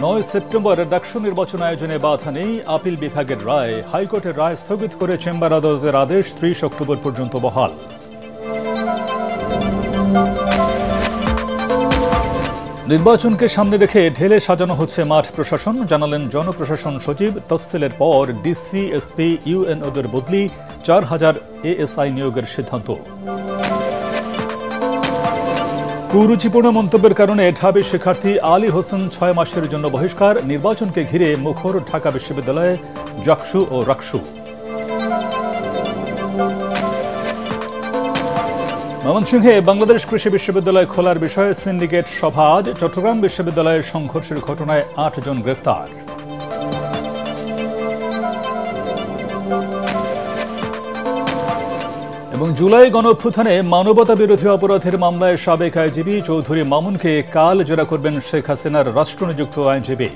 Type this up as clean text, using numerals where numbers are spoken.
৯ September DUCSU নির্বাচন আয়োজনে বাধা নেই, আপিল বিভাগের রায়। হাইকোর্টের রায় স্থগিত করে চেম্বার আদালতের আদেশ ৩০ অক্টোবর পর্যন্ত বহাল। নির্বাচনকে সামনে রেখে ঢেলে সাজানো হচ্ছে মাঠ প্রশাসন, জানালেন জনপ্রশাসন সচিব। তফসিলের পর ডিসি, এসপি, ইউএনওদের বদলি, ৪,০০০ এএসআই নিয়োগের সিদ্ধান্ত। কুরুচিপূর্ণ মন্তব্যের কারণে ঢাবি শিক্ষার্থী আলী হোসেন ৬ মাসের জন্য বহিষ্কার। নির্বাচনকে ঘিরে মুখর ঢাকা বিশ্ববিদ্যালয়ে জাকসু ও রাকসু। ময়মনসিংহে বাংলাদেশ কৃষি বিশ্ববিদ্যালয় খোলার বিষয়ে সিন্ডিকেট সভা আজ। চট্টগ্রাম বিশ্ববিদ্যালয়ের সংঘর্ষের ঘটনায় ৮ জন গ্রেফতার। এবং জুলাই গণঅভ্যুত্থানে মানবতা বিরোধী অপরাধের মামলায় সাবেক আইনজীবী চৌধুরী মামুনকে কাল জেরা করবেন শেখ হাসিনার রাষ্ট্রনিযুক্ত আইনজীবী।